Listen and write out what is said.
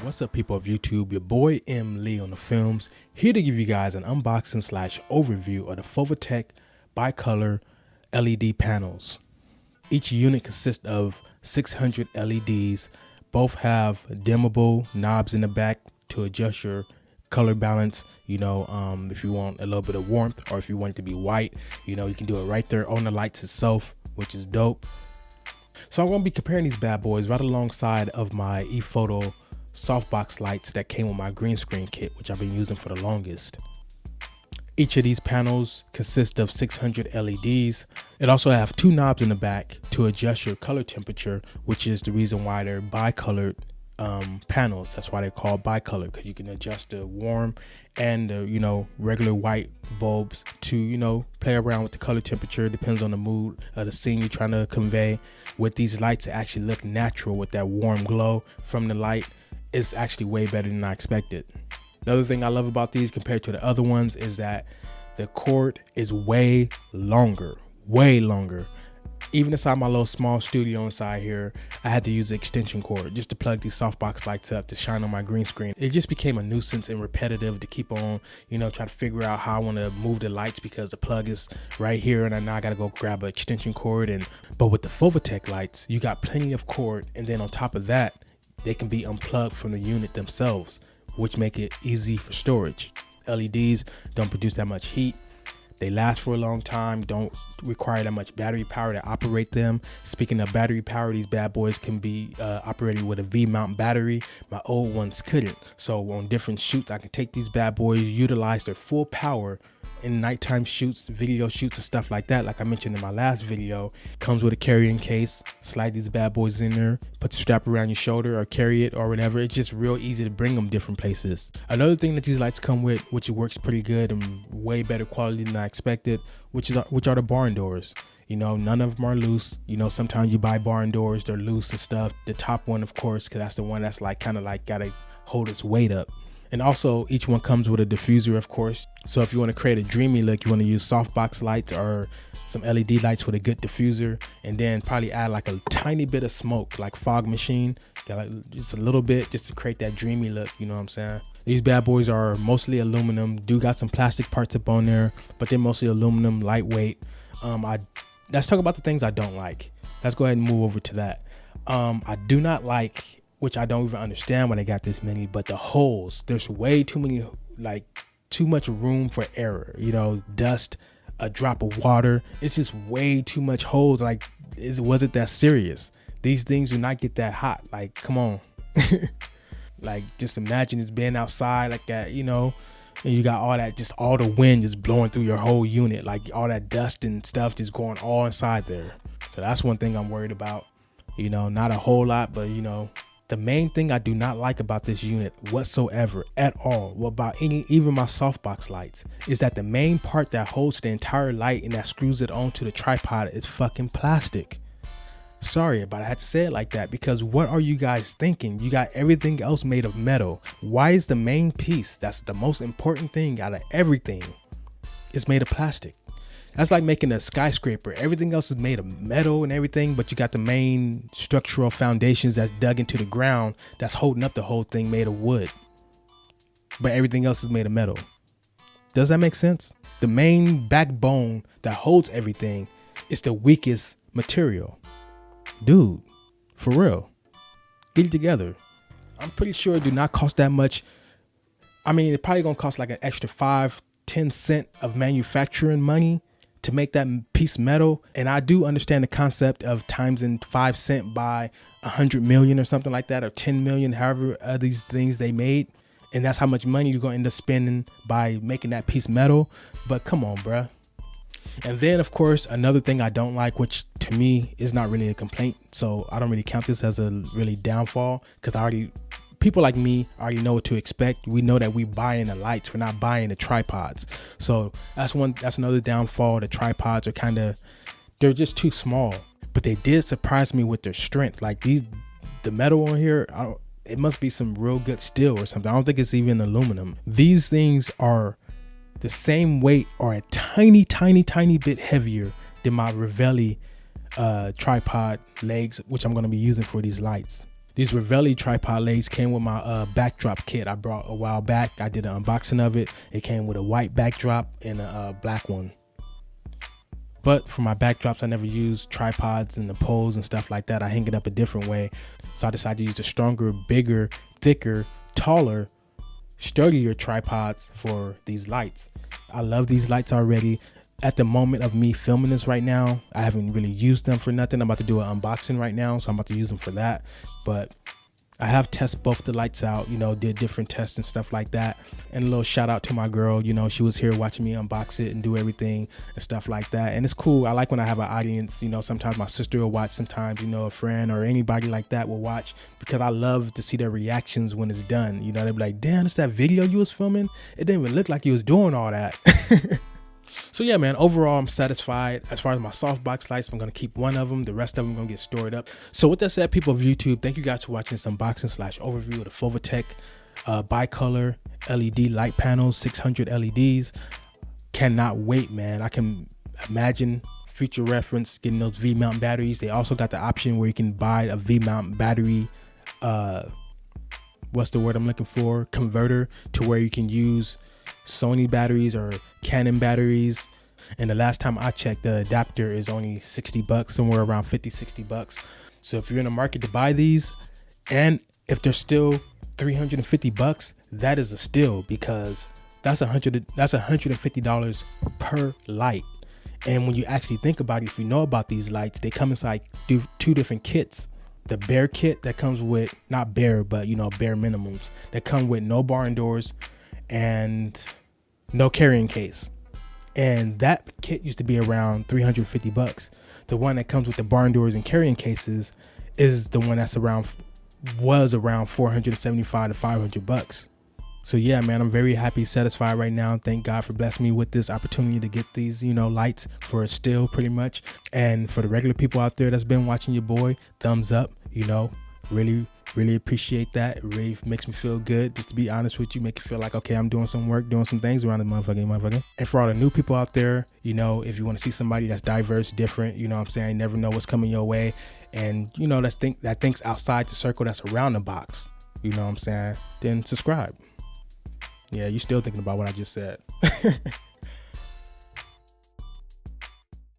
What's up, people of YouTube? Your boy M. Lee on the films, here to give you guys an unboxing / overview of the Fovitec bicolor LED panels. Each unit consists of 600 LEDs. Both have dimmable knobs in the back to adjust your color balance. If you want a little bit of warmth or if you want it to be white, you can do it right there on the lights itself, which is dope. So I'm going to be comparing these bad boys right alongside of my ePhoto softbox lights that came with my green screen kit, which I've been using for the longest. Each of these panels consists of 600 LEDs. It also have two knobs in the back to adjust your color temperature, which is the reason why they're bicolored panels. That's why they're called bicolor, because you can adjust the warm and the regular white bulbs to play around with the color temperature. Depends on the mood of the scene you're trying to convey. With these lights, it actually look natural with that warm glow from the light. It's actually way better than I expected. Another thing I love about these compared to the other ones is that the cord is way longer. Even inside my little small studio inside here, I had to use the extension cord just to plug these softbox lights up to shine on my green screen. It just became a nuisance and repetitive to keep on, try to figure out how I want to move the lights because the plug is right here and now I got to go grab an extension cord. But with the Fovitec lights, you got plenty of cord, and then on top of that, they can be unplugged from the unit themselves, which make it easy for storage. LEDs don't produce that much heat. They last for a long time, don't require that much battery power to operate them. Speaking of battery power, these bad boys can be operated with a V-mount battery. My old ones couldn't. So on different shoots, I can take these bad boys, utilize their full power in nighttime shoots, video shoots and stuff like that. Like I mentioned in my last video, comes with a carrying case. Slide these bad boys in there, put the strap around your shoulder or carry it or whatever. It's just real easy to bring them different places. Another thing that these lights come with, which works pretty good and way better quality than I expected, which are the barn doors. None of them are loose. Sometimes you buy barn doors, they're loose and stuff. The top one, of course, because that's the one that's kind of gotta hold its weight up. And also each one comes with a diffuser, of course. So if you want to create a dreamy look, you want to use softbox lights or some LED lights with a good diffuser, and then probably add like a tiny bit of smoke, like fog machine, just a little bit, just to create that dreamy look. You know what I'm saying? These bad boys are mostly aluminum. Do got some plastic parts up on there, but they're mostly aluminum, lightweight. Let's talk about the things I don't like. Let's go ahead and move over to that. I do not like, which I don't even understand why they got this many, but the holes. There's way too many, too much room for error. Dust, a drop of water. It's just way too much holes. Was it that serious? These things do not get that hot. Come on. Just imagine it's being outside like that, and you got all the wind just blowing through your whole unit, all that dust and stuff just going all inside there. So that's one thing I'm worried about. Not a whole lot, but the main thing I do not like about this unit whatsoever at all, about even my softbox lights, is that the main part that holds the entire light and that screws it onto the tripod is fucking plastic. Sorry, but I had to say it like that, because what are you guys thinking? You got everything else made of metal. Why is the main piece, that's the most important thing out of everything, is made of plastic? That's like making a skyscraper. Everything else is made of metal and everything, but you got the main structural foundations that's dug into the ground that's holding up the whole thing made of wood. But everything else is made of metal. Does that make sense? The main backbone that holds everything is the weakest material. Dude, for real, get it together. I'm pretty sure it do not cost that much. I mean, it probably gonna cost like an extra 5-10 cents of manufacturing money to make that piece metal. And I do understand the concept of times in 5 cents by 100 million or something like that, or 10 million, however these things they made. And that's how much money you're gonna end up spending by making that piece metal. But come on, bruh. And then of course, another thing I don't like, which to me is not really a complaint, so I don't really count this as a really downfall, because people like me already know what to expect. We know that we buying the lights, we're not buying the tripods. So that's another downfall. The tripods are they're just too small. But they did surprise me with their strength. The metal on here, it must be some real good steel or something. I don't think it's even aluminum. These things are the same weight or a tiny bit heavier than my Ravelli tripod legs, which I'm going to be using for these lights. These Ravelli tripod legs came with my backdrop kit I brought a while back. I did an unboxing of it. It came with a white backdrop and a black one. But for my backdrops, I never use tripods and the poles and stuff like that. I hang it up a different way. So I decided to use the stronger, bigger, thicker, taller, sturdier tripods for these lights. I love these lights already. At the moment of me filming this right now, I haven't really used them for nothing. I'm about to do an unboxing right now, so I'm about to use them for that. But I have tested both the lights out, you know, did different tests and stuff like that. And a little shout out to my girl, you know, she was here watching me unbox it and do everything and stuff like that. And it's cool. I like when I have an audience, you know, sometimes my sister will watch, sometimes, you know, a friend or anybody like that will watch, because I love to see their reactions when it's done. You know, they'll be like, damn, it's that video you was filming. It didn't even look like you was doing all that. So yeah, man, overall, I'm satisfied. As far as my softbox lights, I'm going to keep one of them. The rest of them are going to get stored up. So with that said, people of YouTube, thank you guys for watching this unboxing / overview of the Fovitec bicolor LED light panels, 600 LEDs. Cannot wait, man. I can imagine future reference getting those V-mount batteries. They also got the option where you can buy a V-mount battery, what's the word I'm looking for? Converter, to where you can use Sony batteries or Canon batteries. And the last time I checked, the adapter is only 60 bucks, somewhere around 50, 60 bucks. So if you're in the market to buy these, and if they're still 350 bucks, that is a steal, because that's $150 per light. And when you actually think about it, if you know about these lights, they come inside two different kits. The bare kit that comes with, not bare, but you know, bare minimums, that come with no barn doors and no carrying case. And that kit used to be around 350 bucks. The one that comes with the barn doors and carrying cases is the one that's was around 475 to 500 bucks. So yeah, man, I'm very happy, satisfied right now. Thank God for blessing me with this opportunity to get these, you know, lights for a steal, pretty much. And for the regular people out there that's been watching your boy, thumbs up, you know, really appreciate that. It really makes me feel good, just to be honest with you, make you feel like, okay, I'm doing some work, doing some things around the motherfucking. And for all the new people out there, you know, if you want to see somebody that's diverse, different, you know what I'm saying, you never know what's coming your way, and you know, that thinks outside the circle that's around the box, you know what I'm saying, then subscribe. Yeah, you still thinking about what I just said.